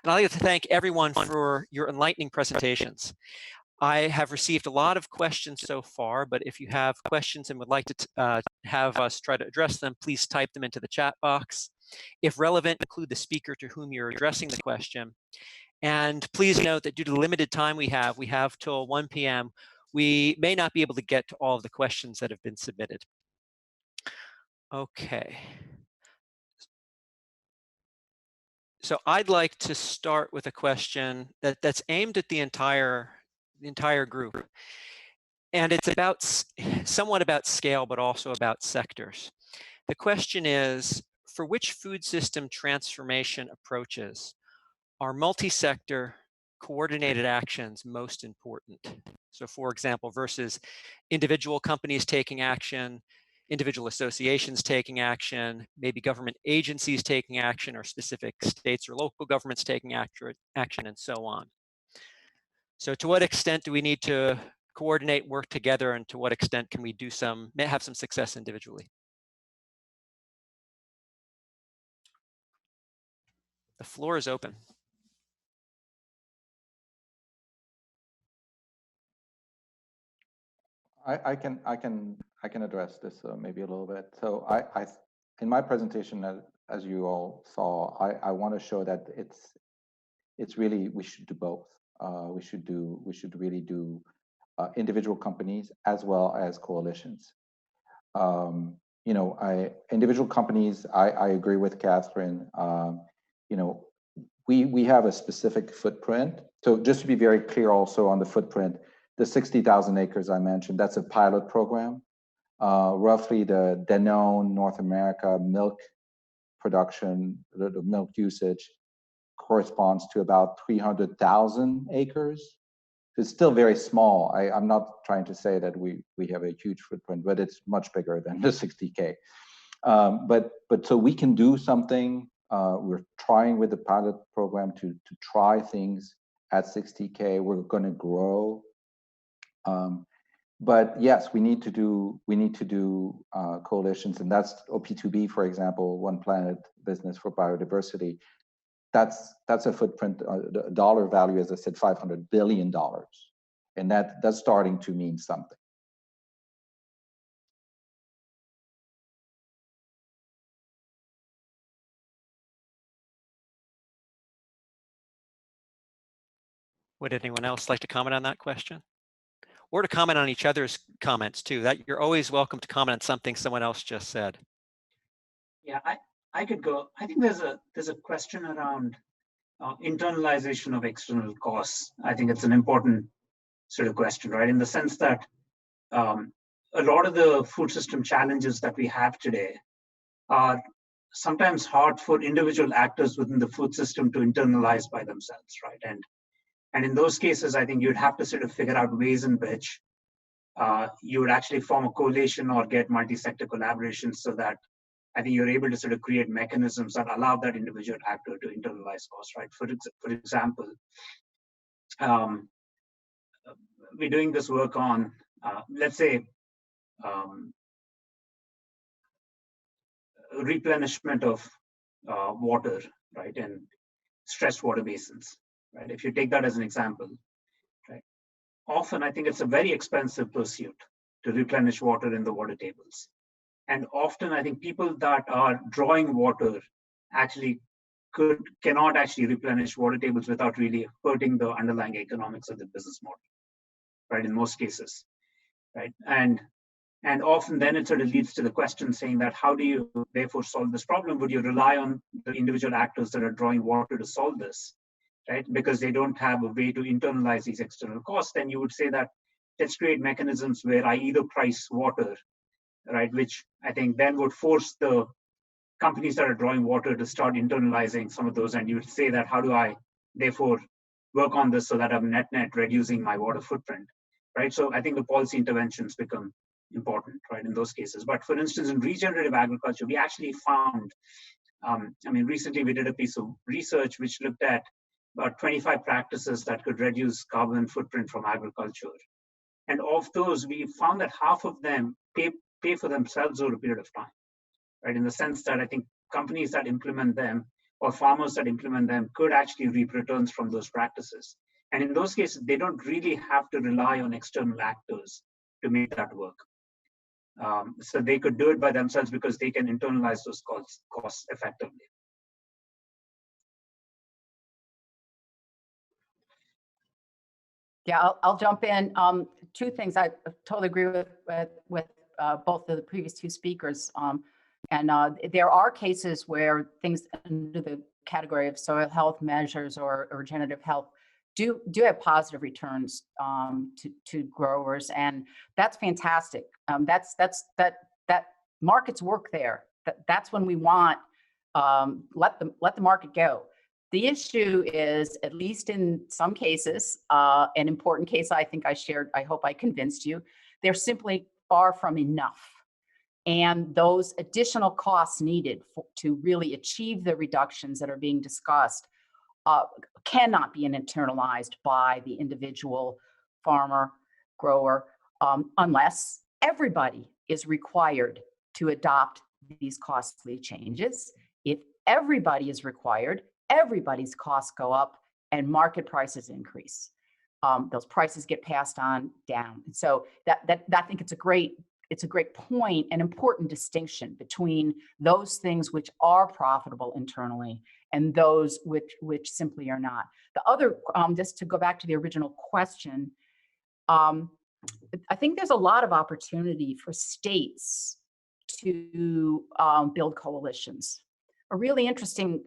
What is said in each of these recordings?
And I'd like to thank everyone for your enlightening presentations. I have received a lot of questions so far, but if you have questions and would like to have us try to address them, please type them into the chat box. If relevant, include the speaker to whom you're addressing the question. And please note that due to the limited time we have till 1 p.m., we may not be able to get to all of the questions that have been submitted. Okay. So I'd like to start with a question that's aimed at the entire group. And it's somewhat about scale, but also about sectors. The question is, for which food system transformation approaches are multi-sector coordinated actions most important? So for example, versus individual companies taking action, individual associations taking action, maybe government agencies taking action, or specific states or local governments taking action, and so on. So to what extent do we need to coordinate, work together, and to what extent can we have some success individually? The floor is open. I can address this maybe a little bit. So in my presentation, as you all saw, I want to show that it's really, we should do both. We should really do individual companies as well as coalitions. You know, individual companies, I agree with Catherine. You know, we have a specific footprint. So just to be very clear also on the footprint, the 60,000 acres I mentioned, that's a pilot program. Roughly the Danone North America milk production, the milk usage corresponds to about 300,000 acres. It's still very small. I'm not trying to say that we have a huge footprint, but it's much bigger than the 60K. But so we can do something. We're trying with the pilot program to try things at 60K. We're going to grow. But yes, we need to do coalitions, and that's OP2B, for example, One Planet Business for Biodiversity. That's a footprint, dollar value, as I said, $500 billion, and that's starting to mean something. Would anyone else like to comment on that question? Or to comment on each other's comments too. That you're always welcome to comment on something someone else just said. Yeah, I could go. I think there's a question around internalization of external costs. I think it's an important sort of question, right? In the sense that a lot of the food system challenges that we have today are sometimes hard for individual actors within the food system to internalize by themselves, right? And in those cases, I think you'd have to sort of figure out ways in which you would actually form a coalition or get multi-sector collaboration so that I think you're able to sort of create mechanisms that allow that individual actor to internalize costs, right? For example, we're doing this work on, let's say, replenishment of water, right, and stressed water basins, right? If you take that as an example, right, often I think it's a very expensive pursuit to replenish water in the water tables. And often I think people that are drawing water actually cannot actually replenish water tables without really hurting the underlying economics of the business model, right, in most cases, right? And often then it sort of leads to the question saying that how do you therefore solve this problem? Would you rely on the individual actors that are drawing water to solve this, right? Because they don't have a way to internalize these external costs. Then you would say that let's create mechanisms where I either price water, right, which I think then would force the companies that are drawing water to start internalizing some of those. And you would say that how do I therefore work on this so that I'm net reducing my water footprint, right? So I think the policy interventions become important, right, in those cases. But for instance, in regenerative agriculture, we actually found, I mean, recently we did a piece of research which looked at about 25 practices that could reduce carbon footprint from agriculture. And of those, we found that half of them pay for themselves over a period of time, right? In the sense that I think companies that implement them or farmers that implement them could actually reap returns from those practices. And in those cases, they don't really have to rely on external actors to make that work. So they could do it by themselves because they can internalize those costs effectively. Yeah, I'll jump in. Two things. I totally agree with both of the previous two speakers. And there are cases where things under the category of soil health measures or regenerative health do have positive returns to growers, and that's fantastic. That markets work there. That's when we want let the market go. The issue is, at least in some cases, an important case I think I shared, I hope I convinced you, they're simply far from enough. And those additional costs needed to really achieve the reductions that are being discussed cannot be internalized by the individual farmer, grower, unless everybody is required to adopt these costly changes. If everybody is required, everybody's costs go up and market prices increase. Those prices get passed on down. And so I think it's a great point, an important distinction between those things which are profitable internally and those which simply are not. The other, just to go back to the original question, I think there's a lot of opportunity for states to build coalitions. A really interesting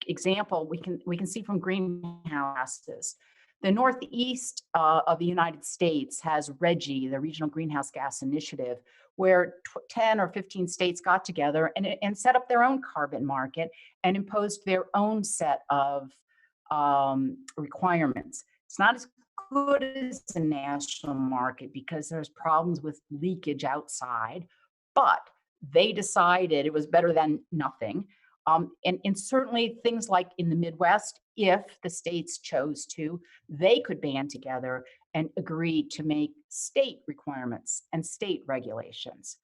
example we can see from greenhouses. The Northeast of the United States has RGGI, the Regional Greenhouse Gas Initiative, where 10 or 15 states got together and set up their own carbon market and imposed their own set of requirements. It's not as good as the national market because there's problems with leakage outside, but they decided it was better than nothing. And certainly things like in the Midwest, if the states chose to, they could band together and agree to make state requirements and state regulations.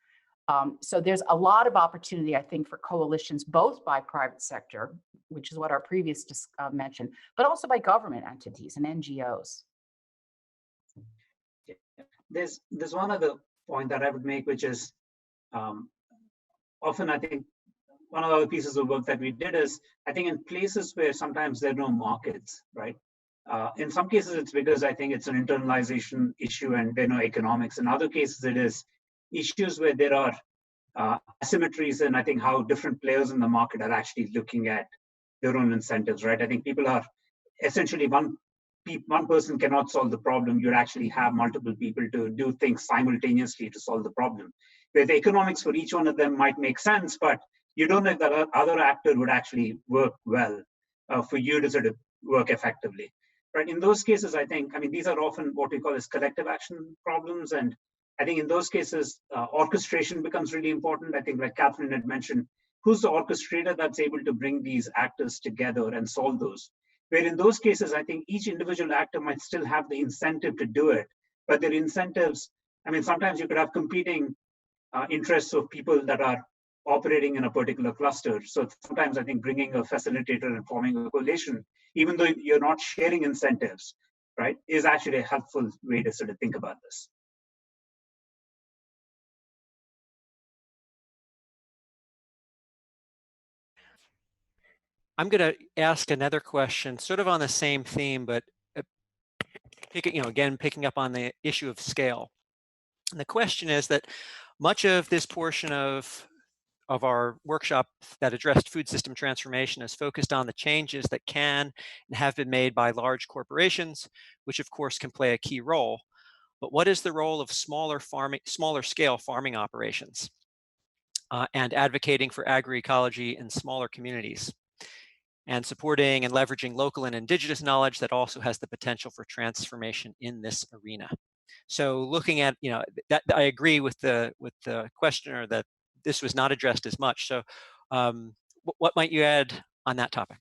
So there's a lot of opportunity, I think, for coalitions, both by private sector, which is what our previous mentioned, but also by government entities and NGOs. There's one other point that I would make, which is often I think one of the other pieces of work that we did is, I think in places where sometimes there are no markets, right? In some cases, it's because I think it's an internalization issue and there are no economics. In other cases, it is issues where there are asymmetries in, I think, how different players in the market are actually looking at their own incentives, right? I think people are essentially one person cannot solve the problem. You actually have multiple people to do things simultaneously to solve the problem. Where the economics for each one of them might make sense, but you don't know if that other actor would actually work well for you to sort of work effectively, right? In those cases, I mean, these are often what we call as collective action problems. And I think in those cases, orchestration becomes really important. I think like Catherine had mentioned, who's the orchestrator that's able to bring these actors together and solve those? Where in those cases, I think each individual actor might still have the incentive to do it, but their incentives, I mean, sometimes you could have competing interests of people that are operating in a particular cluster. So sometimes I think bringing a facilitator and forming a coalition, even though you're not sharing incentives, right, is actually a helpful way to sort of think about this. I'm going to ask another question, sort of on the same theme, but picking up on the issue of scale. And the question is that much of this portion of our workshop that addressed food system transformation is focused on the changes that can and have been made by large corporations, which of course can play a key role. But what is the role of smaller scale farming operations and advocating for agroecology in smaller communities, and supporting and leveraging local and indigenous knowledge that also has the potential for transformation in this arena? So looking at, that I agree with the questioner that this was not addressed as much. So what might you add on that topic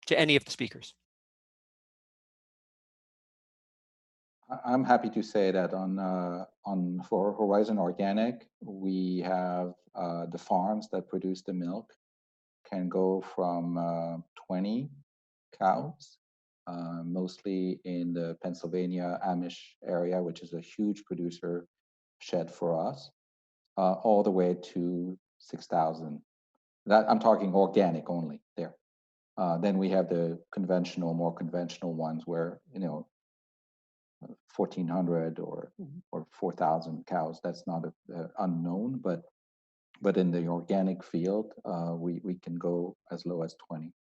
to any of the speakers? I'm happy to say that for Horizon Organic, we have the farms that produce the milk, can go from 20 cows, mostly in the Pennsylvania Amish area, which is a huge producer shed for us, all the way to 6,000. That I'm talking organic only there. Then we have the more conventional ones where 1,400 or 4,000 cows. That's not unknown, but in the organic field, we can go as low as 20.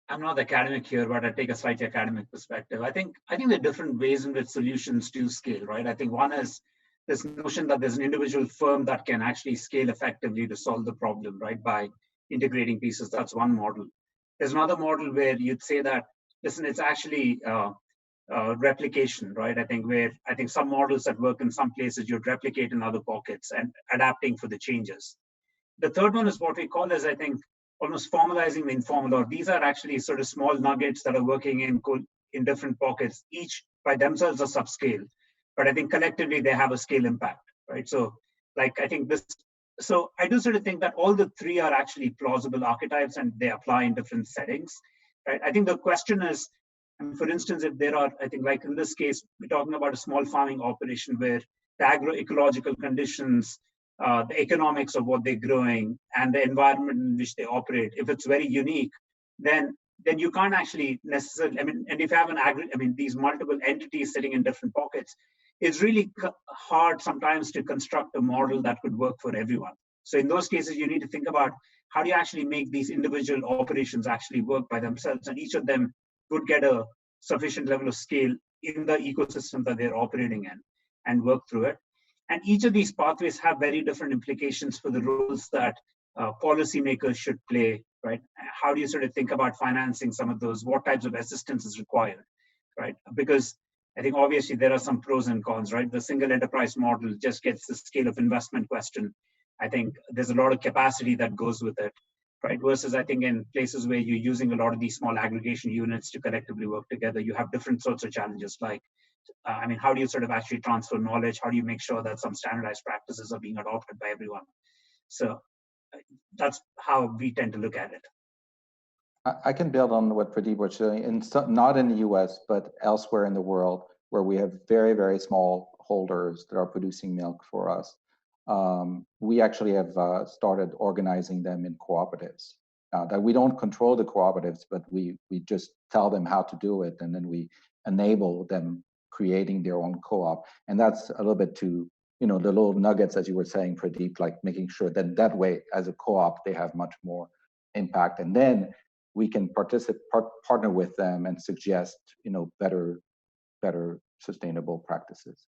I'm not academic here, but I take a slightly academic perspective. I think there are different ways in which solutions do scale, right? I think one is this notion that there's an individual firm that can actually scale effectively to solve the problem, right? By integrating pieces. That's one model. There's another model where you'd say that, listen, it's actually replication, right? I think some models that work in some places, you'd replicate in other pockets and adapting for the changes. The third one is what we call as, I think, almost formalizing the informal, or these are actually sort of small nuggets that are working in different pockets, each by themselves are subscale, but I think collectively they have a scale impact, right? So I do sort of think that all the three are actually plausible archetypes and they apply in different settings, right? I think the question is, for instance, if there are, I think like in this case, we're talking about a small farming operation where the agroecological conditions, the economics of what they're growing and the environment in which they operate, if it's very unique, then you can't actually necessarily, and if you have these multiple entities sitting in different pockets, it's really hard sometimes to construct a model that could work for everyone. So in those cases, you need to think about how do you actually make these individual operations actually work by themselves, and each of them would get a sufficient level of scale in the ecosystem that they're operating in and work through it. And each of these pathways have very different implications for the roles that policymakers should play, right? How do you sort of think about financing some of those? What types of assistance is required, right? Because I think obviously there are some pros and cons, right? The single enterprise model just gets the scale of investment question. I think there's a lot of capacity that goes with it, right? Versus I think in places where you're using a lot of these small aggregation units to collectively work together, you have different sorts of challenges like, how do you sort of actually transfer knowledge? How do you make sure that some standardized practices are being adopted by everyone? So that's how we tend to look at it. I can build on what Pradeep was saying, not in the US, but elsewhere in the world, where we have very, very small holders that are producing milk for us. We actually have started organizing them in cooperatives. That we don't control the cooperatives, but we just tell them how to do it, and then we enable them creating their own co-op. And that's a little bit to, the little nuggets, as you were saying, Pradeep, like making sure that that way, as a co-op, they have much more impact. And then we can partner with them and suggest, better sustainable practices.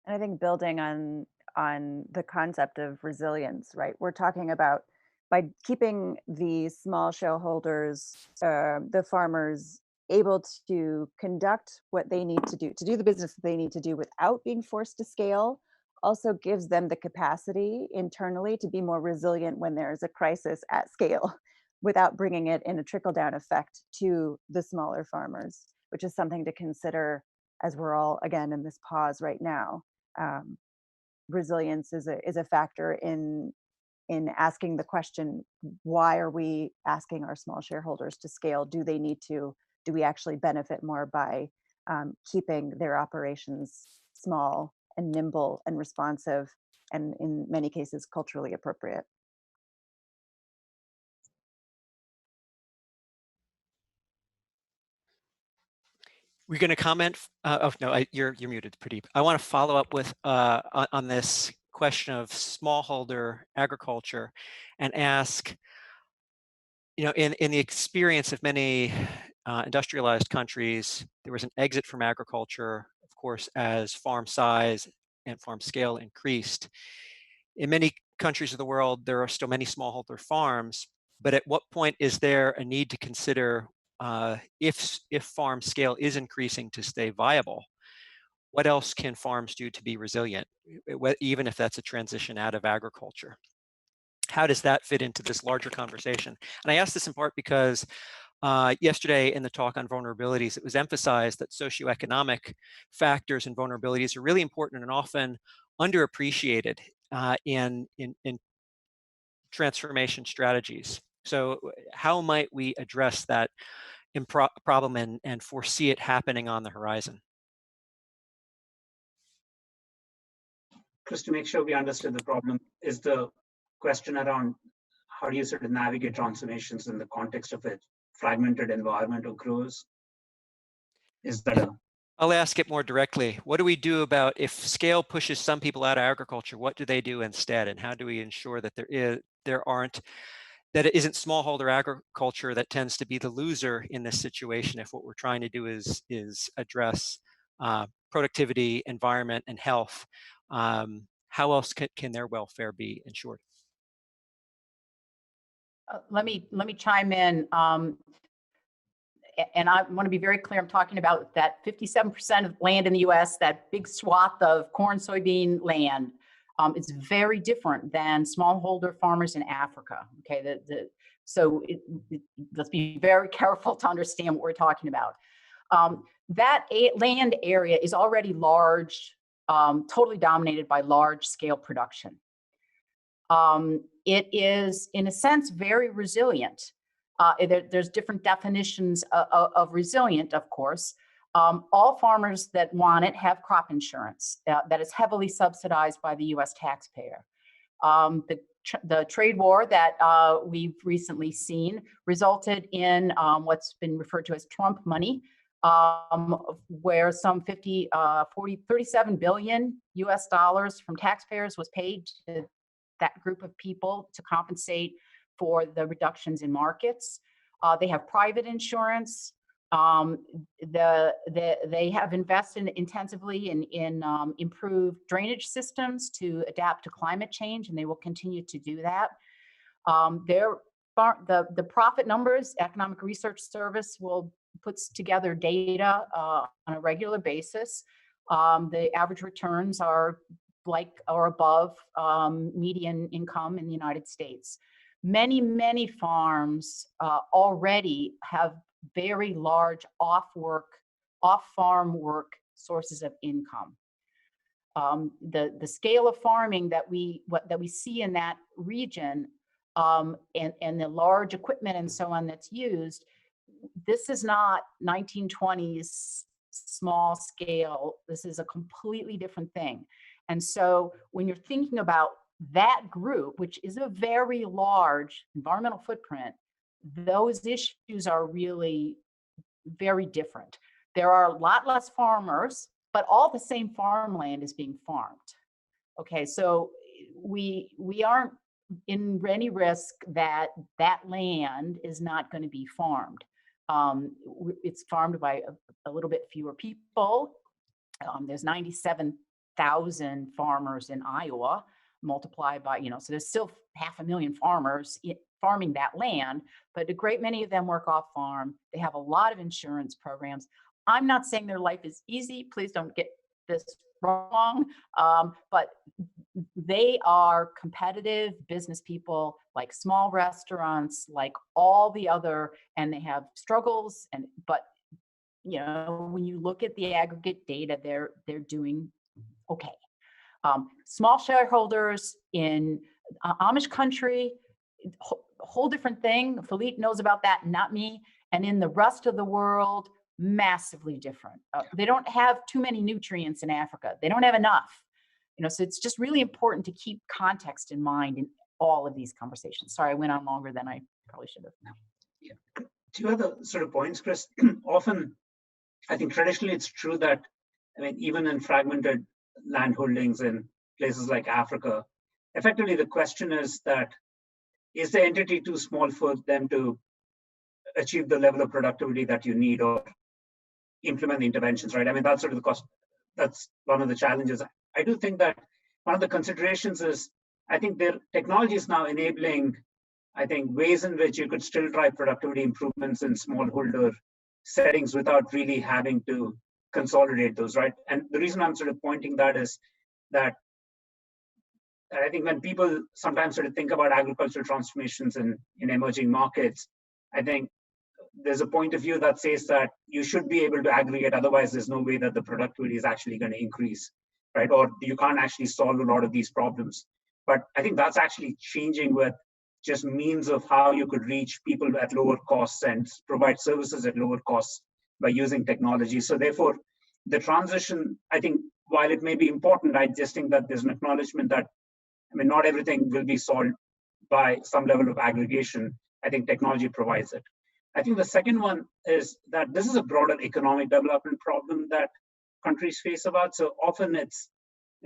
And I think building on the concept of resilience, right? We're talking about by keeping the small shareholders, the farmers, able to conduct what they need to do the business that they need to do without being forced to scale, also gives them the capacity internally to be more resilient when there's a crisis at scale, without bringing it in a trickle-down effect to the smaller farmers, which is something to consider as we're all, again, in this pause right now. Resilience is a factor in asking the question, why are we asking our small shareholders to scale? Do they need to? Do we actually benefit more by keeping their operations small and nimble and responsive, and in many cases, culturally appropriate? We're going to comment. Oh no, you're muted, Pradeep. I want to follow up with on this question of smallholder agriculture, and ask, in the experience of many industrialized countries, there was an exit from agriculture, of course, as farm size and farm scale increased. In many countries of the world, there are still many smallholder farms, but at what point is there a need to consider if farm scale is increasing to stay viable, what else can farms do to be resilient, even if that's a transition out of agriculture? How does that fit into this larger conversation? And I ask this in part because Yesterday in the talk on vulnerabilities, it was emphasized that socioeconomic factors and vulnerabilities are really important and often underappreciated in transformation strategies. So how might we address that problem and foresee it happening on the horizon? Chris, to make sure we understood the problem, is the question around how do you sort of navigate transformations in the context of a fragmented environment of growers? Is that a... I'll ask it more directly. What do we do about if scale pushes some people out of agriculture? What do they do instead? And how do we ensure that that it isn't smallholder agriculture that tends to be the loser in this situation if what we're trying to do is address productivity, environment, and health? How else can their welfare be ensured? Let me chime in. And I want to be very clear, I'm talking about that 57% of land in the US, that big swath of corn, soybean land. It's very different than smallholder farmers in Africa. Okay, so let's be very careful to understand what we're talking about. That land area is already large, totally dominated by large scale production. It is, in a sense, very resilient. There's different definitions of resilient, of course. All farmers that want it have crop insurance that is heavily subsidized by the US taxpayer. The trade war that we've recently seen resulted in what's been referred to as Trump money, where some 37 billion US dollars from taxpayers was paid to that group of people to compensate for the reductions in markets. They have private insurance. They have invested intensively in improved drainage systems to adapt to climate change, and they will continue to do that. The profit numbers, Economic Research Service puts together data on a regular basis. The average returns are like or above median income in the United States. Many farms already have very large off-farm work sources of income. The scale of farming that we see in that region and the large equipment and so on that's used, this is not 1920s small scale. This is a completely different thing. And so when you're thinking about that group, which is a very large environmental footprint, those issues are really very different. There are a lot less farmers, but all the same farmland is being farmed. Okay, so we aren't in any risk that that land is not going to be farmed. It's farmed by a little bit fewer people. There's 97,000 farmers in Iowa, multiplied by, so there's still 500,000 farmers farming that land, but a great many of them work off farm. They have a lot of insurance programs. I'm not saying their life is easy. Please don't get this wrong. But they are competitive business people, like small restaurants, like all the other, and they have struggles. But when you look at the aggregate data, they're doing okay. Small shareholders in Amish country, whole different thing. Philippe knows about that, not me. And in the rest of the world, massively different. They don't have too many nutrients in Africa. They don't have enough. So it's just really important to keep context in mind in all of these conversations. Sorry, I went on longer than I probably should have. Yeah. Two other sort of points, Chris. Often, I think traditionally it's true that, even in fragmented land holdings in places like Africa, effectively the question is that, is the entity too small for them to achieve the level of productivity that you need or implement the interventions, right? That's sort of the cost. That's one of the challenges. I do think that one of the considerations is, I think their technology is now enabling, ways in which you could still drive productivity improvements in smallholder settings without really having to consolidate those, right? And the reason I'm sort of pointing that is that I think when people sometimes sort of think about agricultural transformations in emerging markets, I think there's a point of view that says that you should be able to aggregate, otherwise there's no way that the productivity is actually going to increase, right? Or you can't actually solve a lot of these problems. But I think that's actually changing with just means of how you could reach people at lower costs and provide services at lower costs by using technology. So therefore, the transition, I think, while it may be important, I just think that there's an acknowledgement that, I mean, not everything will be solved by some level of aggregation. I think technology provides it. I think the second one is that this is a broader economic development problem that countries face about. So often it's,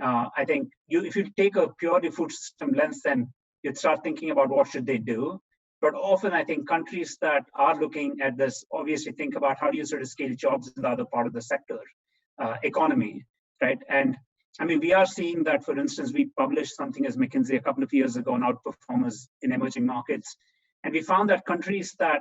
I think, if you take a purely food system lens, then you'd start thinking about what should they do. But often I think countries that are looking at this obviously think about how do you sort of scale jobs in the other part of the sector, economy, right? And I mean, we are seeing that, for instance, we published something as McKinsey a couple of years ago on outperformers in emerging markets. And we found that countries that,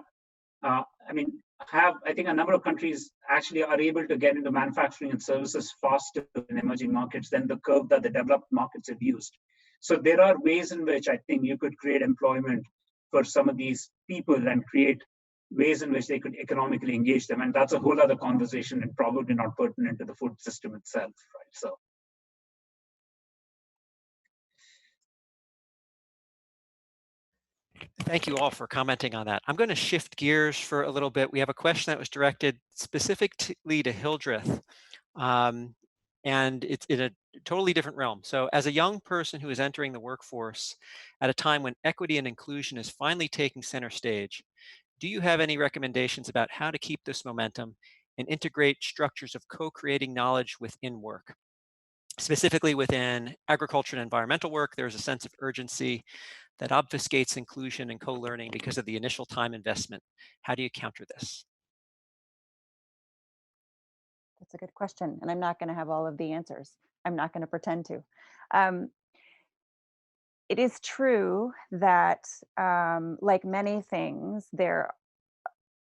I think a number of countries actually are able to get into manufacturing and services faster in emerging markets than the curve that the developed markets have used. So there are ways in which I think you could create employment for some of these people and create ways in which they could economically engage them. And that's a whole other conversation and probably not pertinent to the food system itself, right? So. Thank you all for commenting on that. I'm going to shift gears for a little bit. We have a question that was directed specifically to Hildreth, and it's in a totally different realm. So as a young person who is entering the workforce at a time when equity and inclusion is finally taking center stage, do you have any recommendations about how to keep this momentum and integrate structures of co-creating knowledge within work? Specifically within agriculture and environmental work, there's a sense of urgency that obfuscates inclusion and co-learning because of the initial time investment. How do you counter this? That's a good question. And I'm not going to have all of the answers. I'm not going to pretend to. It is true that, like many things,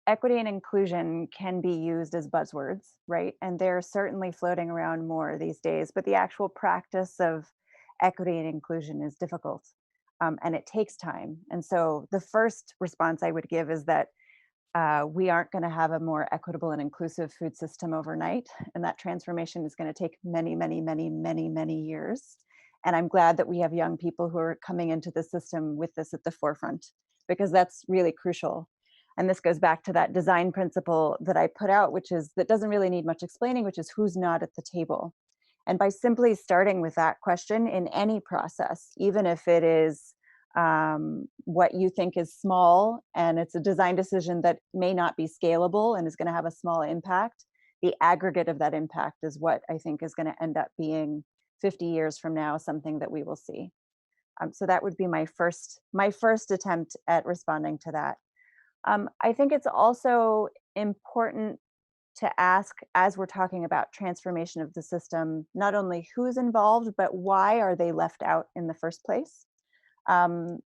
equity and inclusion can be used as buzzwords, right? And they're certainly floating around more these days, but the actual practice of equity and inclusion is difficult. And it takes time. And so the first response I would give is that we aren't going to have a more equitable and inclusive food system overnight. And that transformation is going to take many, many, many, many, many years. And I'm glad that we have young people who are coming into the system with this at the forefront, because that's really crucial. And this goes back to that design principle that I put out, that doesn't really need much explaining, which is who's not at the table. And by simply starting with that question in any process, even if it is what you think is small and it's a design decision that may not be scalable and is going to have a small impact, the aggregate of that impact is what I think is going to end up being 50 years from now something that we will see. So that would be my first attempt at responding to that. I think it's also important to ask, as we're talking about transformation of the system, not only who's involved, but why are they left out in the first place? In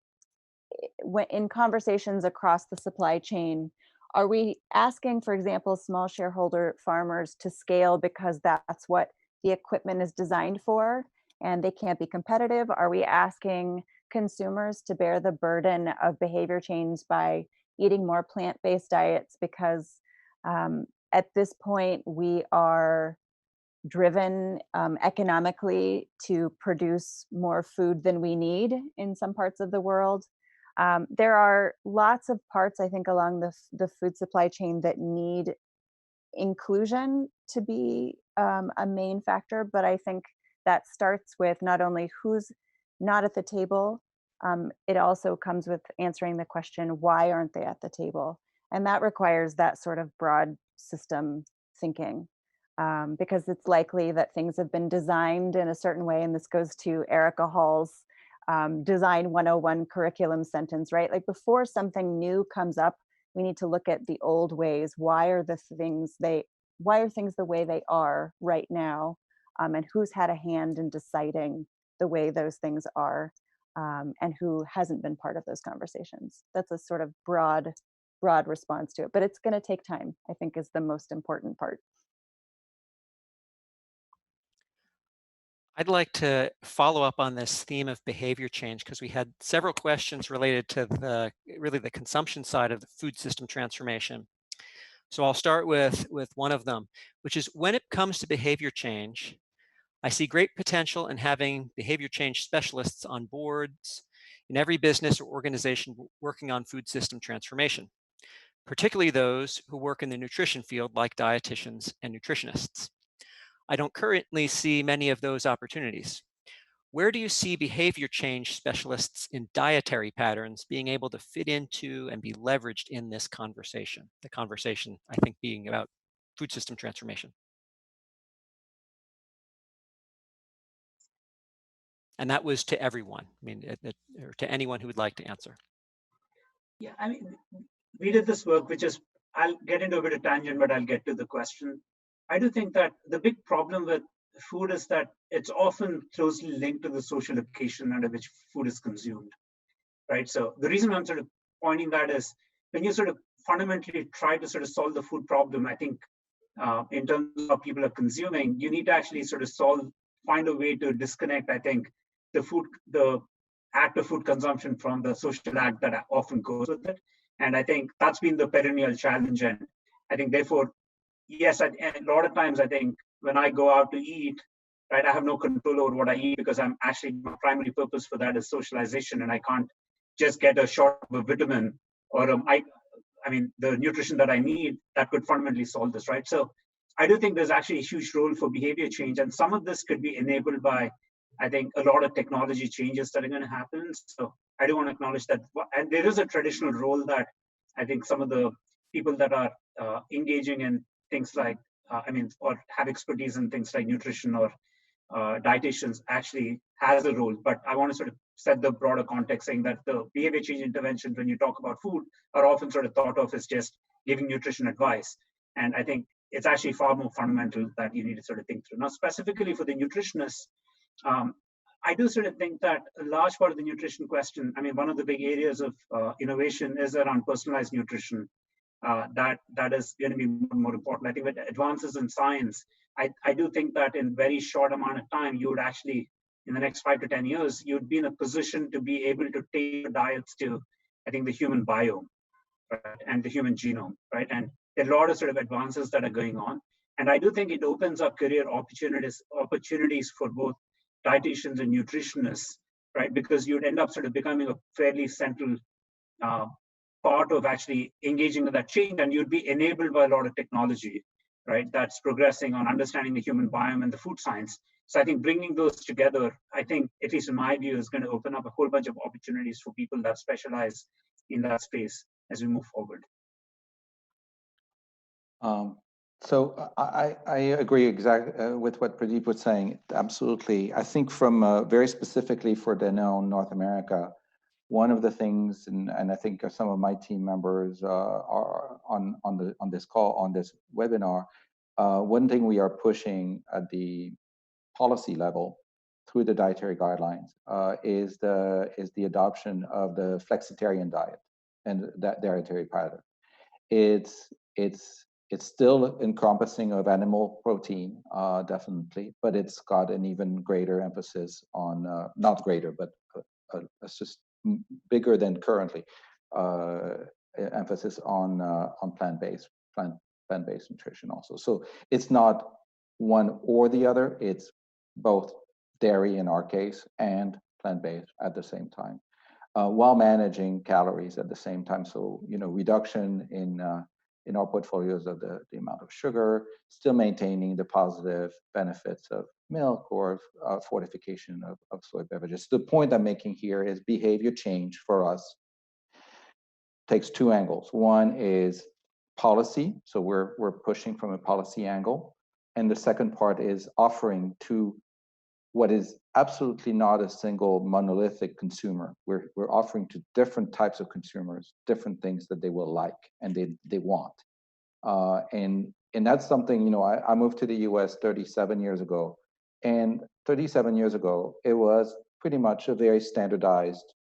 conversations across the supply chain, are we asking, for example, small shareholder farmers to scale because that's what the equipment is designed for and they can't be competitive? Are we asking consumers to bear the burden of behavior change by eating more plant-based diets because at this point we are driven economically to produce more food than we need in some parts of the world? There are lots of parts, I think, along the food supply chain that need inclusion to be a main factor, but I think that starts with not only who's not at the table, it also comes with answering the question, why aren't they at the table? And that requires that sort of broad system thinking, because it's likely that things have been designed in a certain way. And this goes to Erica Hall's Design 101 curriculum sentence, right? Like before something new comes up, we need to look at the old ways. Why are things the way they are right now? And who's had a hand in deciding the way those things are? And who hasn't been part of those conversations? That's a sort of broad response to it, but it's going to take time, I think, is the most important part. I'd like to follow up on this theme of behavior change because we had several questions related to the consumption side of the food system transformation. So I'll start with one of them, which is when it comes to behavior change, I see great potential in having behavior change specialists on boards in every business or organization working on food system transformation, particularly those who work in the nutrition field like dietitians and nutritionists. I don't currently see many of those opportunities. Where do you see behavior change specialists in dietary patterns being able to fit into and be leveraged in this conversation? The conversation, I think, being about food system transformation. And that was to everyone, I mean, or to anyone who would like to answer. Yeah, I mean, we did this work, which is, I'll get into a bit of tangent, but I'll get to the question. I do think that the big problem with food is that it's often closely linked to the social occasion under which food is consumed, right? So the reason I'm sort of pointing that is when you sort of fundamentally try to sort of solve the food problem, I think in terms of how people are consuming, you need to actually sort of find a way to disconnect, I think, the act of food consumption from the social act that often goes with it. And I think that's been the perennial challenge. And I think, therefore, yes, and a lot of times I think when I go out to eat, right, I have no control over what I eat because I'm actually, my primary purpose for that is socialization, and I can't just get a shot of a vitamin or I mean, the nutrition that I need that could fundamentally solve this, right? So I do think there's actually a huge role for behavior change, and some of this could be enabled by, I think, a lot of technology changes that are going to happen. So I do want to acknowledge that, and there is a traditional role that I think some of the people that are engaging in things like, I mean, or have expertise in things like nutrition or dietitians actually has a role. But I want to sort of set the broader context, saying that the behavior change interventions, when you talk about food, are often sort of thought of as just giving nutrition advice. And I think it's actually far more fundamental that you need to sort of think through. Now, specifically for the nutritionists, I do sort of think that a large part of the nutrition question, I mean, one of the big areas of innovation is around personalized nutrition. That is going to be more and more important. I think with advances in science, I do think that in very short amount of time, you would actually, in the next 5 to 10 years, you'd be in a position to be able to tailor diets to, I think, the human biome, right, and the human genome, right? And there are a lot of sort of advances that are going on. And I do think it opens up career opportunities for both dietitians and nutritionists, right? Because you'd end up sort of becoming a fairly central part of actually engaging with that change, and you'd be enabled by a lot of technology, right, that's progressing on understanding the human biome and the food science. So I think bringing those together, I think, at least in my view, is going to open up a whole bunch of opportunities for people that specialize in that space as we move forward. So I agree exactly with what Pradeep was saying. Absolutely. I think from very specifically for Danone North America, one of the things, and I think some of my team members are on this call, on this webinar, one thing we are pushing at the policy level through the dietary guidelines is the adoption of the flexitarian diet and that dietary pattern. It's still encompassing of animal protein, definitely, but it's got an even greater emphasis on, not greater, but it's just bigger than currently, emphasis on plant-based nutrition also. So it's not one or the other, it's both dairy in our case and plant-based at the same time, while managing calories at the same time. So, you know, reduction in our portfolios of the amount of sugar, still maintaining the positive benefits of milk or fortification of soy beverages. The point I'm making here is behavior change for us takes two angles. One is policy, so we're pushing from a policy angle. And the second part is offering to what is absolutely not a single monolithic consumer. We're offering to different types of consumers, different things that they will like and they want. And that's something, you know, I moved to the US 37 years ago. And 37 years ago, it was pretty much a very standardized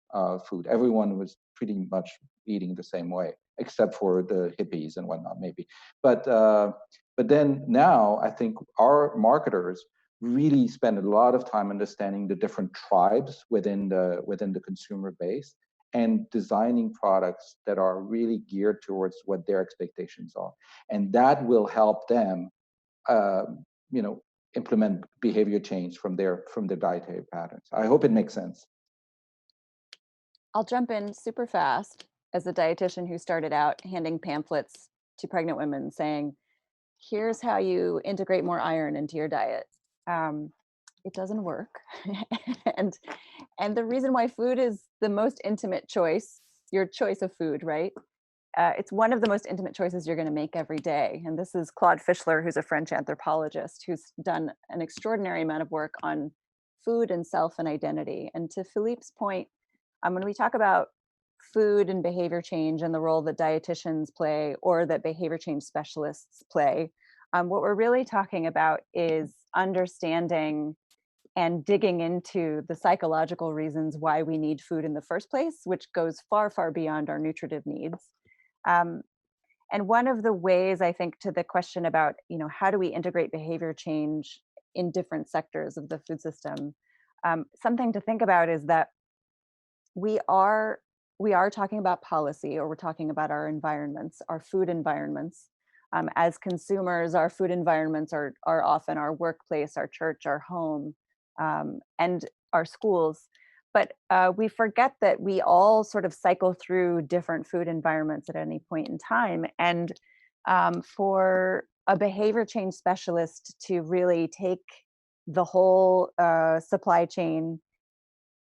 food. Everyone was pretty much eating the same way, except for the hippies and whatnot, maybe. But then now, I think our marketers really spend a lot of time understanding the different tribes within the consumer base and designing products that are really geared towards what their expectations are. And that will help them, implement behavior change from their dietary patterns. I hope it makes sense. I'll jump in super fast as a dietitian who started out handing pamphlets to pregnant women saying, here's how you integrate more iron into your diet. It doesn't work. and the reason why food is the most intimate choice, your choice of food, right? It's one of the most intimate choices you're going to make every day. And this is Claude Fischler, who's a French anthropologist, who's done an extraordinary amount of work on food and self and identity. And to Philippe's point, when we talk about food and behavior change and the role that dietitians play or that behavior change specialists play, what we're really talking about is understanding and digging into the psychological reasons why we need food in the first place, which goes far, far beyond our nutritive needs. And one of the ways, I think, to the question about, how do we integrate behavior change in different sectors of the food system, something to think about is that we are talking about policy, or we're talking about our environments, our food environments. As consumers, our food environments are often our workplace, our church, our home, and our schools. But we forget that we all sort of cycle through different food environments at any point in time. And for a behavior change specialist to really take the whole supply chain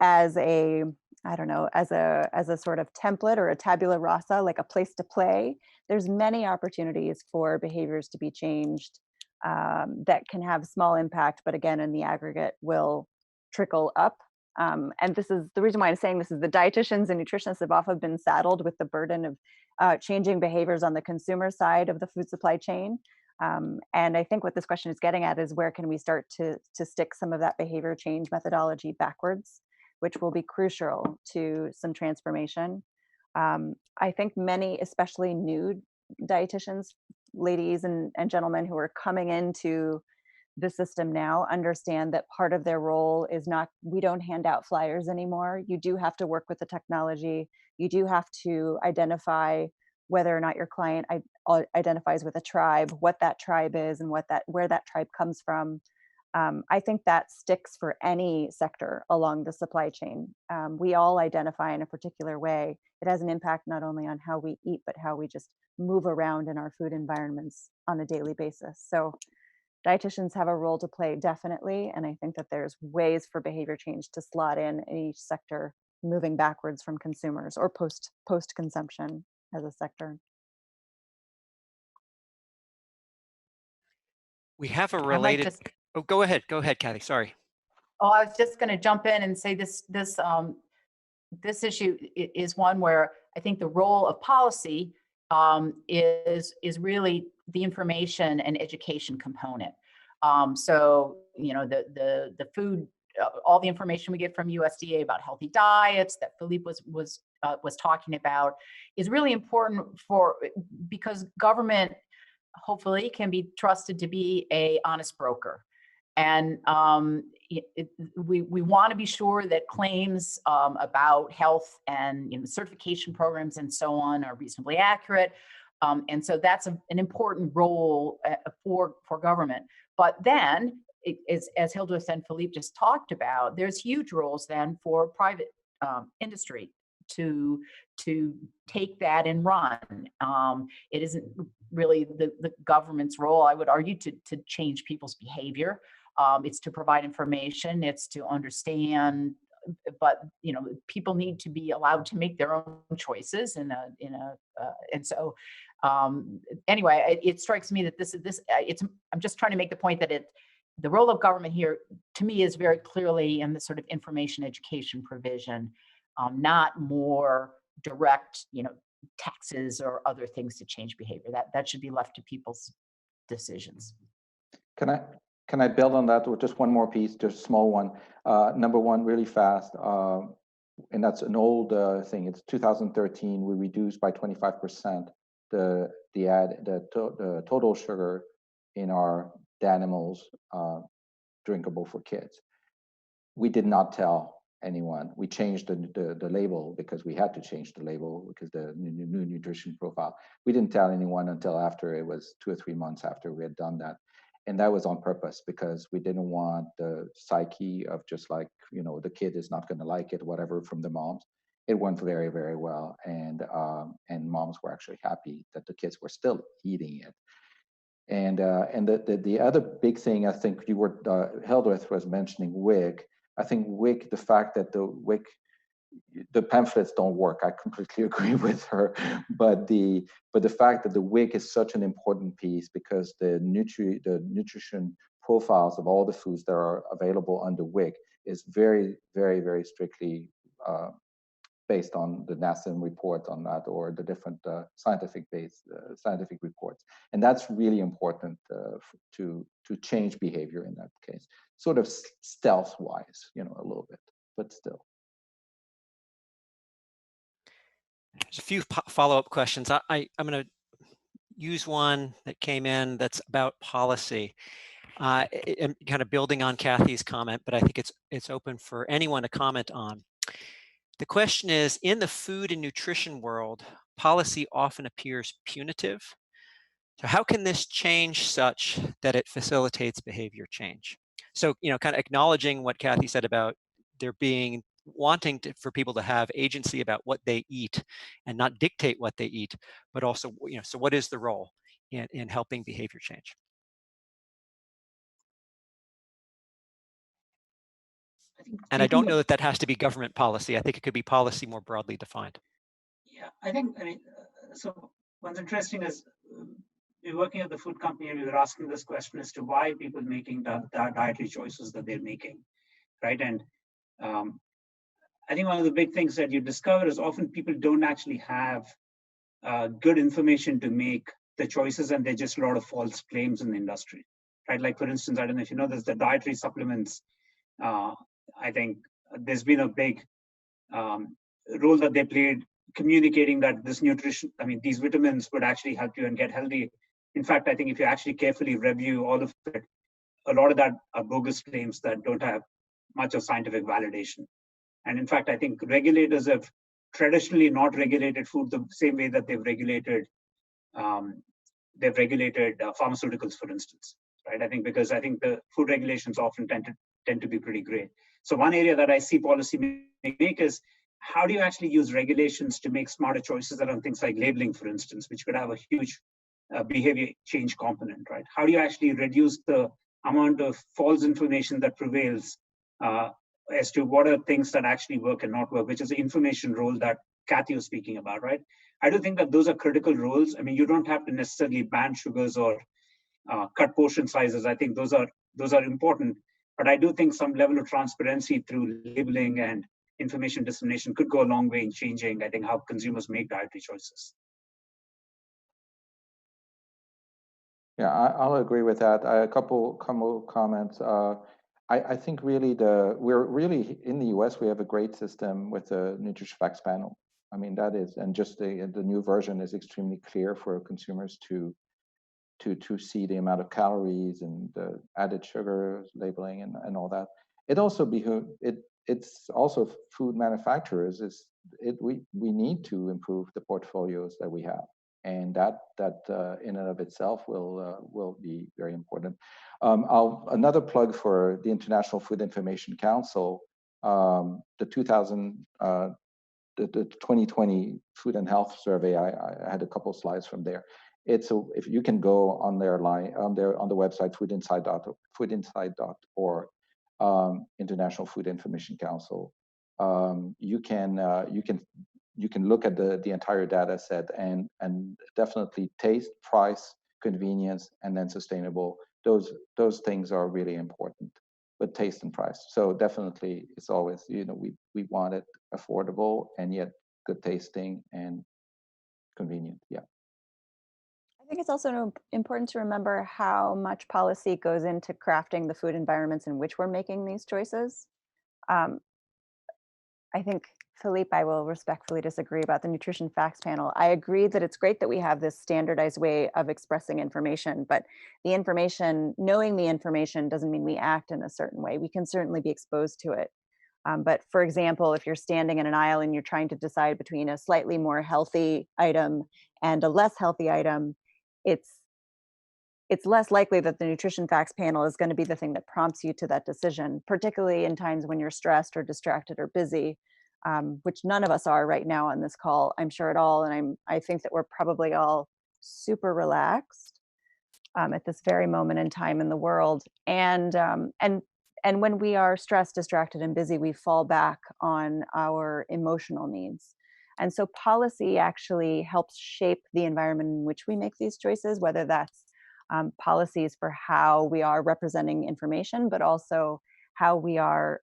as a, as a sort of template or a tabula rasa, like a place to play, there's many opportunities for behaviors to be changed that can have small impact, but again, in the aggregate will trickle up. And this is the reason why I'm saying this is the dietitians and nutritionists have often been saddled with the burden of changing behaviors on the consumer side of the food supply chain. And I think what this question is getting at is where can we start to stick some of that behavior change methodology backwards, which will be crucial to some transformation. I think many, especially new dietitians, ladies and gentlemen who are coming into the system now, understand that part of their role is not, we don't hand out flyers anymore. You do have to work with the technology. You do have to identify whether or not your client identifies with a tribe, what that tribe is, and where that tribe comes from. I think that sticks for any sector along the supply chain. We all identify in a particular way. It has an impact not only on how we eat, but how we just move around in our food environments on a daily basis. So dietitians have a role to play, definitely. And I think that there's ways for behavior change to slot in each sector, moving backwards from consumers or post-consumption as a sector. We have a I'd like related. to- Oh, go ahead, Kathy. Sorry. Oh, I was just going to jump in and say this issue is one where I think the role of policy is really the information and education component. So the food, all the information we get from USDA about healthy diets that Philippe was talking about is really important because government hopefully can be trusted to be a honest broker. And we want to be sure that claims about health and certification programs and so on are reasonably accurate. And so that's an important role for government. But then, as Hildreth and Philippe just talked about, there's huge roles then for private industry to take that and run. It isn't really the government's role, I would argue, to change people's behavior. It's to provide information, it's to understand, but people need to be allowed to make their own choices and so anyway, it strikes me that I'm just trying to make the point that the role of government here to me is very clearly in the sort of information education provision, not more direct taxes or other things to change behavior. That should be left to people's decisions. Can I build on that with just one more piece, just a small one? Number one, really fast, and that's an old thing. It's 2013. We reduced by 25% the total sugar in our Danimals drinkable for kids. We did not tell anyone. We changed the label because we had to change the label because the new nutrition profile. We didn't tell anyone until after it was 2 or 3 months after we had done that. And that was on purpose because we didn't want the psyche of just like, the kid is not going to like it, whatever, from the moms. It went very, very well. And moms were actually happy that the kids were still eating it. And the other big thing, I think you were, Hildreth was mentioning WIC. I think WIC, the fact that the pamphlets don't work, I completely agree with her. But the fact that the WIC is such an important piece because the nutrition profiles of all the foods that are available under WIC is very, very, very strictly based on the NASM report on that, or the different scientific reports. And that's really important to change behavior in that case, sort of stealth-wise, a little bit, but still. There's a few follow-up questions. I'm going to use one that came in that's about policy. And kind of building on Kathy's comment, but I think it's open for anyone to comment on. The question is, in the food and nutrition world, policy often appears punitive. So how can this change such that it facilitates behavior change? So, kind of acknowledging what Kathy said about there being wanting for people to have agency about what they eat and not dictate what they eat, but also, so what is the role in helping behavior change? And I don't know that has to be government policy. I think it could be policy more broadly defined. Yeah, I mean, so what's interesting is we're working at the food company and we were asking this question as to why people making the dietary choices that they're making, right? And I think one of the big things that you discover is often people don't actually have good information to make the choices, and there's just a lot of false claims in the industry, right? Like, for instance, I don't know if you know this, the dietary supplements. I think there's been a big role that they played communicating that this nutrition, these vitamins would actually help you and get healthy. In fact, I think if you actually carefully review all of it, a lot of that are bogus claims that don't have much of scientific validation. And in fact, I think regulators have traditionally not regulated food the same way that they've regulated pharmaceuticals, for instance, right? I think the food regulations often tend to be pretty gray. So one area that I see policy make is, how do you actually use regulations to make smarter choices around things like labeling, for instance, which could have a huge behavior change component, right? How do you actually reduce the amount of false information that prevails as to what are things that actually work and not work, which is the information role that Kathy was speaking about, right? I do think that those are critical roles. You don't have to necessarily ban sugars or cut portion sizes. I think those are important, but I do think some level of transparency through labeling and information dissemination could go a long way in changing, I think, how consumers make dietary choices. Yeah, I'll agree with that. A couple comments. I think really we're really in the US, we have a great system with the nutrition facts panel. That is, and just the new version is extremely clear for consumers to see the amount of calories and the added sugar labeling and all that. It also it's also food manufacturers we need to improve the portfolios that we have, and that in and of itself will be very important. Another plug for the International Food Information Council, the 2020 Food and Health Survey. I had a couple slides from there. If you can go on their on the website foodinsight.org, International Food Information Council. You can look at the entire data set and definitely taste, price, convenience, and then sustainable. Those things are really important, but taste and price. So definitely, it's always, we want it affordable and yet good tasting and convenient. Yeah. I think it's also important to remember how much policy goes into crafting the food environments in which we're making these choices. I think, Philippe, I will respectfully disagree about the nutrition facts panel. I agree that it's great that we have this standardized way of expressing information, but knowing the information doesn't mean we act in a certain way. We can certainly be exposed to it. But for example, if you're standing in an aisle and you're trying to decide between a slightly more healthy item and a less healthy item, it's less likely that the nutrition facts panel is going to be the thing that prompts you to that decision, particularly in times when you're stressed or distracted or busy, which none of us are right now on this call, I'm sure at all. And I think that we're probably all super relaxed at this very moment in time in the world. And when we are stressed, distracted, and busy, we fall back on our emotional needs. And so policy actually helps shape the environment in which we make these choices, whether that's policies for how we are representing information, but also how we are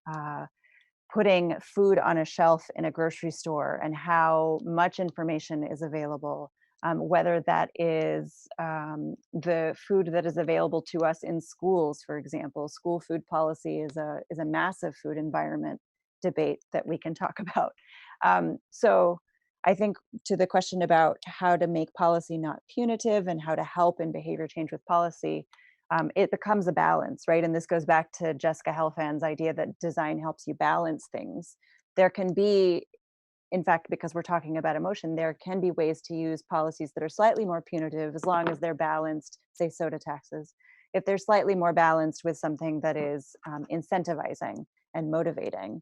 putting food on a shelf in a grocery store and how much information is available, whether that is the food that is available to us in schools, for example. School food policy is a massive food environment debate that we can talk about. So I think to the question about how to make policy not punitive and how to help in behavior change with policy, it becomes a balance, right? And this goes back to Jessica Helfand's idea that design helps you balance things. There can be, in fact, because we're talking about emotion, there can be ways to use policies that are slightly more punitive as long as they're balanced, say soda taxes. If they're slightly more balanced with something that is incentivizing and motivating.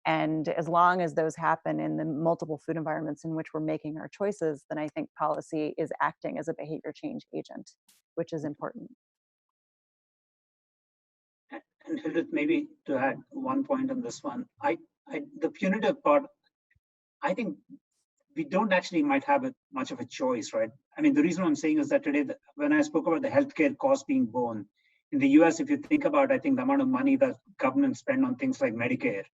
And as long as those happen in the multiple food environments in which we're making our choices, then I think policy is acting as a behavior change agent, which is important. And Hildred, maybe to add one point on this one, the punitive part, I think we don't actually might have much of a choice, right? I mean, the reason I'm saying is that today, when I spoke about the healthcare cost being borne, in the US, if you think about, I think the amount of money that governments spend on things like Medicare,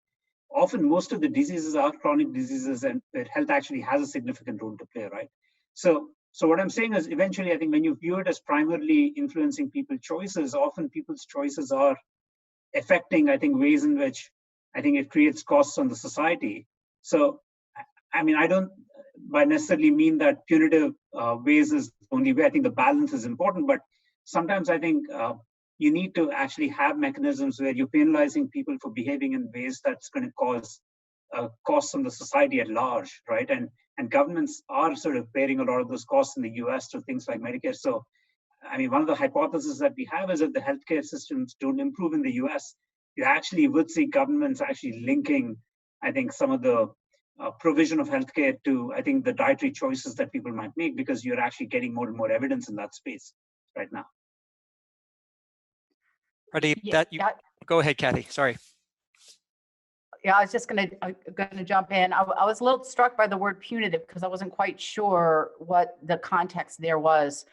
often most of the diseases are chronic diseases and health actually has a significant role to play, right? So what I'm saying is eventually, I think when you view it as primarily influencing people's choices, often people's choices are affecting, I think, ways in which I think it creates costs on the society. So, I mean, I don't by necessarily mean that punitive ways is the only way. I think the balance is important, but sometimes I think you need to actually have mechanisms where you're penalizing people for behaving in ways that's going to cause costs on the society at large, right? And governments are sort of bearing a lot of those costs in the US through things like Medicare. So, I mean, one of the hypotheses that we have is that the healthcare systems don't improve in the US, you actually would see governments actually linking, I think, some of the provision of healthcare to, I think, the dietary choices that people might make, because you're actually getting more and more evidence in that space right now. Pradeep, Yeah, go ahead, Kathy. Sorry. Yeah, I was just gonna jump in. I was a little struck by the word punitive because I wasn't quite sure what the context there was.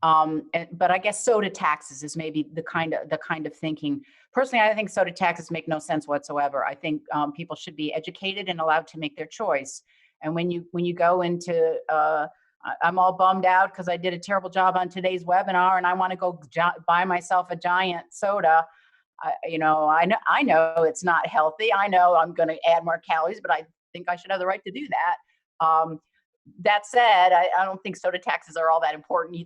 But I guess soda taxes is maybe the kind of thinking. Personally, I think soda taxes make no sense whatsoever. I think people should be educated and allowed to make their choice. And when you go into, I'm all bummed out because I did a terrible job on today's webinar, and I want to go buy myself a giant soda. I know it's not healthy. I know I'm going to add more calories, but I think I should have the right to do that. That said, I don't think soda taxes are all that important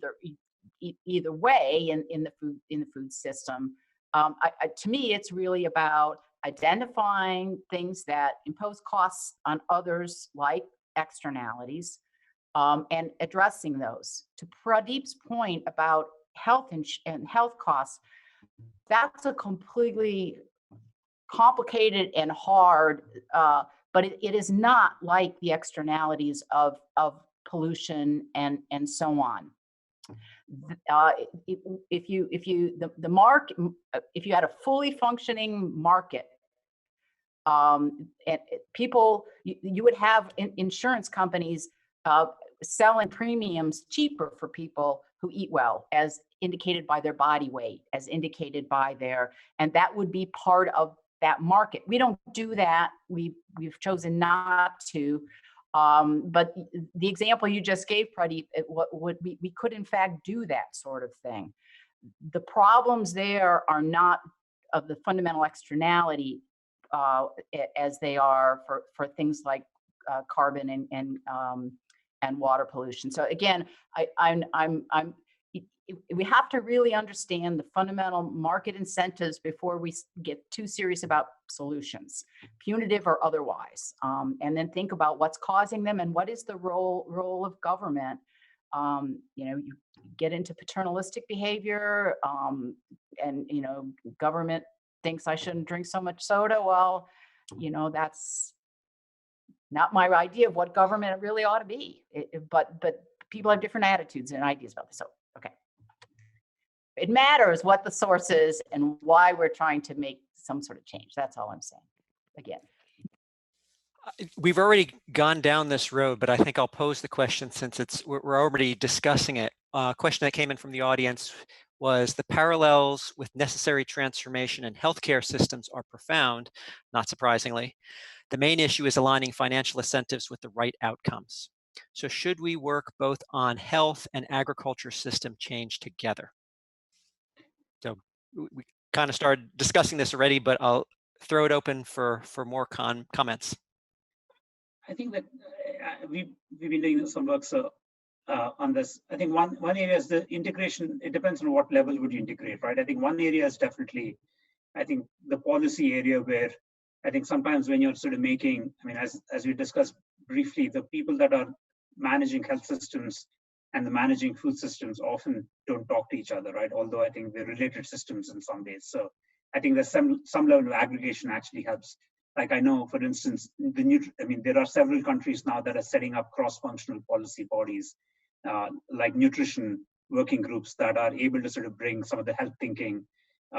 either way in the food system. To me, it's really about identifying things that impose costs on others, like externalities, and addressing those. To Pradeep's point about health and health costs, that's a completely complicated and hard, but it is not like the externalities of pollution and so on. If you had a fully functioning market, and people, you would have insurance companies selling premiums cheaper for people who eat well, as indicated by their body weight, as indicated by and that would be part of that market. We don't do that. We've chosen not to. But the example you just gave, Pradeep, we could in fact do that sort of thing. The problems there are not of the fundamental externality as they are for things like carbon and water pollution. So again, we have to really understand the fundamental market incentives before we get too serious about solutions, punitive or otherwise, and then think about what's causing them and what is the role of government. You get into paternalistic behavior, and government thinks I shouldn't drink so much soda. Well, that's not my idea of what government really ought to be. But people have different attitudes and ideas about this. So, okay. It matters what the source is and why we're trying to make some sort of change. That's all I'm saying. Again. We've already gone down this road, but I think I'll pose the question since we're already discussing it. A question that came in from the audience was the parallels with necessary transformation in healthcare systems are profound, not surprisingly. The main issue is aligning financial incentives with the right outcomes. So should we work both on health and agriculture system change together? So we kind of started discussing this already, but I'll throw it open for more comments. I think that we've been doing some work on this. I think one area is the integration. It depends on what level would you integrate, right? I think one area is definitely, I think, the policy area where I think sometimes when you're sort of making, I mean, as we discussed briefly, the people that are managing health systems and the managing food systems often don't talk to each other, right? Although I think they're related systems in some ways. So I think there's some level of aggregation actually helps. Like I know, for instance, there are several countries now that are setting up cross-functional policy bodies, like nutrition working groups that are able to sort of bring some of the health thinking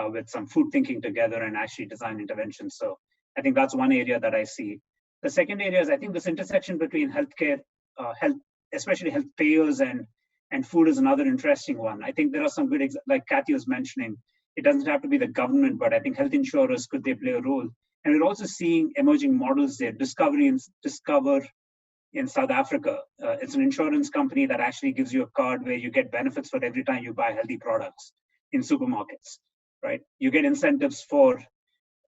with some food thinking together and actually design interventions. So I think that's one area that I see. The second area is I think this intersection between healthcare, especially health payers and food is another interesting one. I think there are some good, like Kathy was mentioning, it doesn't have to be the government, but I think health insurers, could they play a role? And we're also seeing emerging models there. Discover in South Africa. It's an insurance company that actually gives you a card where you get benefits for every time you buy healthy products in supermarkets, right? You get incentives for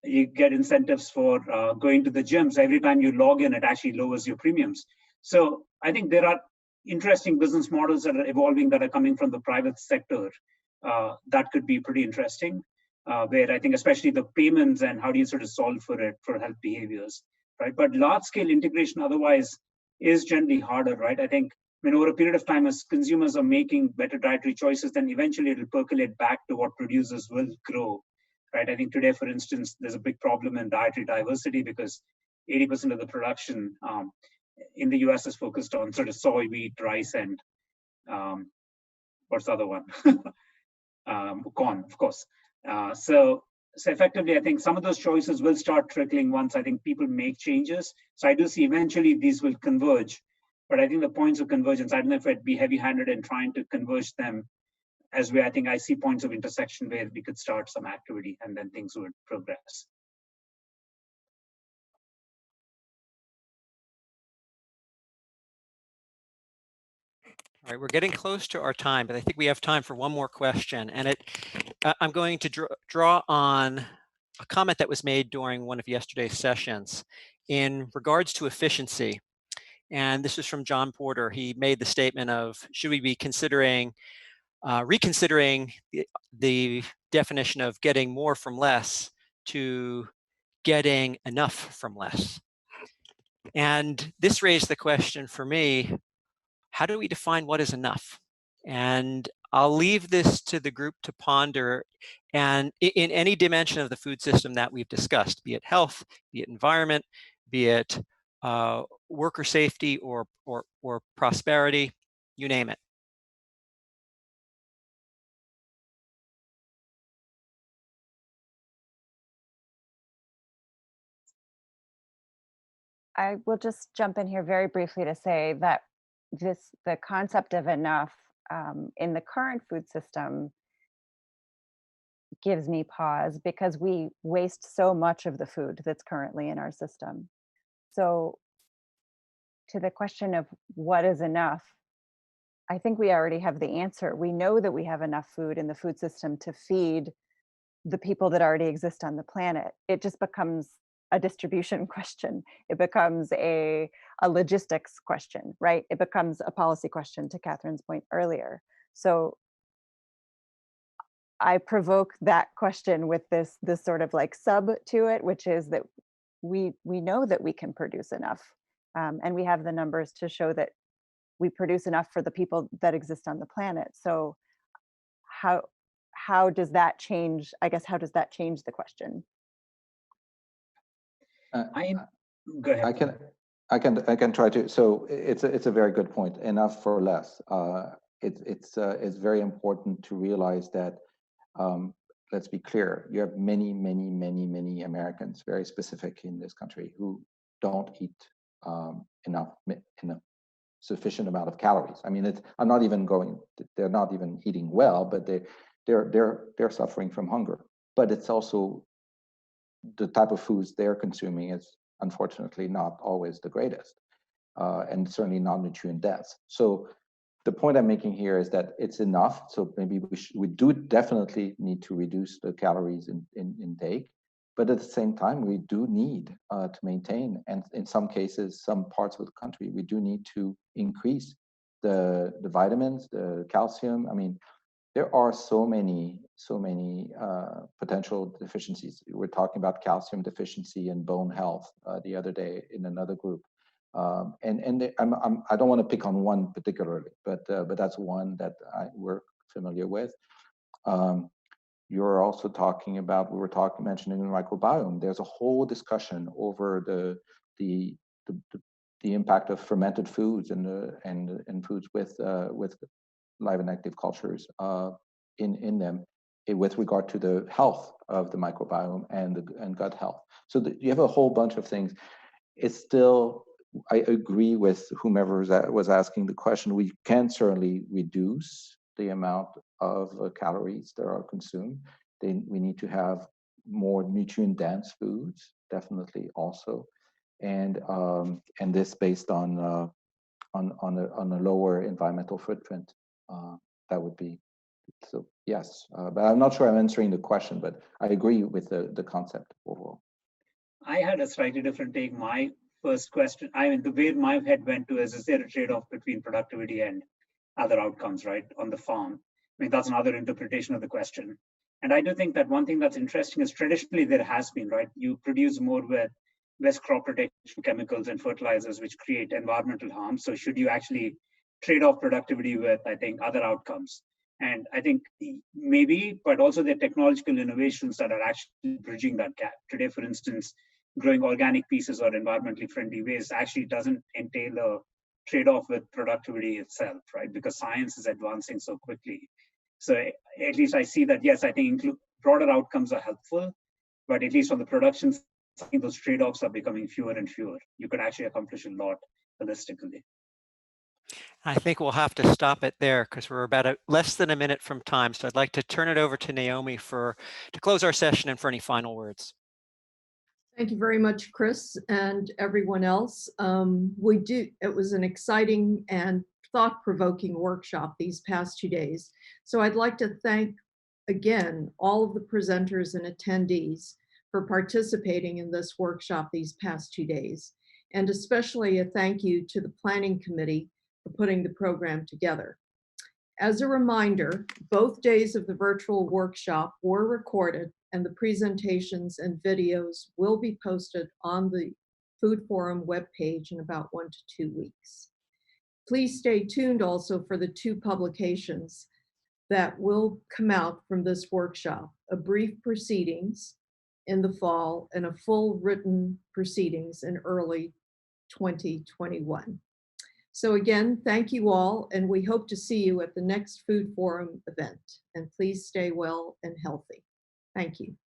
going to the gyms. Every time you log in, it actually lowers your premiums. So I think there are interesting business models that are evolving that are coming from the private sector that could be pretty interesting. Where I think especially the payments and how do you sort of solve for it for health behaviors, right? But large scale integration otherwise is generally harder, right? I think over a period of time, as consumers are making better dietary choices, then eventually it'll percolate back to what producers will grow, right? I think today, for instance, there's a big problem in dietary diversity because 80% of the production in the US is focused on sort of soy, wheat, rice, and what's the other one? Corn, of course. So effectively, I think some of those choices will start trickling once I think people make changes. So I do see eventually these will converge, but I think the points of convergence, I don't know if I'd be heavy-handed in trying to converge them as where I think I see points of intersection where we could start some activity and then things would progress. All right, we're getting close to our time, but I think we have time for one more question. And I'm going to draw on a comment that was made during one of yesterday's sessions in regards to efficiency. And this was from John Porter. He made the statement of, should we be reconsidering the definition of getting more from less to getting enough from less? And this raised the question for me, how do we define what is enough? And I'll leave this to the group to ponder, and in any dimension of the food system that we've discussed, be it health, be it environment, be it worker safety or prosperity, you name it. I will just jump in here very briefly to say that the concept of enough in the current food system gives me pause because we waste so much of the food that's currently in our system. So to the question of what is enough, I think we already have the answer. We know that we have enough food in the food system to feed the people that already exist on the planet. It just becomes a distribution question. It becomes a logistics question, right? It becomes a policy question, to Catherine's point earlier. So I provoke that question with this sort of like sub to it, which is that we know that we can produce enough, and we have the numbers to show that we produce enough for the people that exist on the planet. So how does that change? I guess how does that change the question? Go ahead. I can try to. So it's a very good point. Enough for less. It's very important to realize that. Let's be clear. You have many Americans, very specific in this country, who don't eat enough sufficient amount of calories. I mean, I'm not even going. They're not even eating well, but they're suffering from hunger. But it's also the type of foods they're consuming is unfortunately not always the greatest, and certainly not nutrient dense. So the point I'm making here is that it's enough. So maybe we do definitely need to reduce the calories in intake, but at the same time, we do need to maintain, and in some cases, some parts of the country, we do need to increase the vitamins, the calcium. I mean, there are so many potential deficiencies. We're talking about calcium deficiency and bone health the other day in another group. I don't want to pick on one particularly, but that's one that we're familiar with. You're also talking about, mentioning the microbiome. There's a whole discussion over the impact of fermented foods and foods with live and active cultures in them, with regard to the health of the microbiome and gut health. So you have a whole bunch of things. It's still, I agree with whomever was asking the question. We can certainly reduce the amount of calories that are consumed. We need to have more nutrient dense foods, definitely also, and this based on a lower environmental footprint. That would be so. Yes, but I'm not sure I'm answering the question. But I agree with the concept overall. I had a slightly different take. My first question, I mean, the way my head went to is there a trade-off between productivity and other outcomes, right, on the farm? I mean, that's another interpretation of the question. And I do think that one thing that's interesting is traditionally there has been, right, you produce more with less crop protection chemicals and fertilizers, which create environmental harm. So should you actually trade off productivity with, I think, other outcomes? And I think maybe, but also the technological innovations that are actually bridging that gap. Today, for instance, growing organic pieces or environmentally friendly ways actually doesn't entail a trade-off with productivity itself, right? Because science is advancing so quickly. So at least I see that, yes, I think broader outcomes are helpful, but at least on the production side, I think those trade-offs are becoming fewer and fewer. You could actually accomplish a lot holistically. I think we'll have to stop it there because we're about less than a minute from time. So I'd like to turn it over to Naomi to close our session and for any final words. Thank you very much, Chris, and everyone else. It was an exciting and thought-provoking workshop these past 2 days. So I'd like to thank again all of the presenters and attendees for participating in this workshop these past 2 days, and especially a thank you to the Planning Committee for putting the program together. As a reminder, both days of the virtual workshop were recorded, and the presentations and videos will be posted on the Food Forum webpage in about 1 to 2 weeks. Please stay tuned also for the 2 publications that will come out from this workshop: a brief proceedings in the fall and a full written proceedings in early 2021. So again, thank you all, and we hope to see you at the next Food Forum event. And please stay well and healthy. Thank you.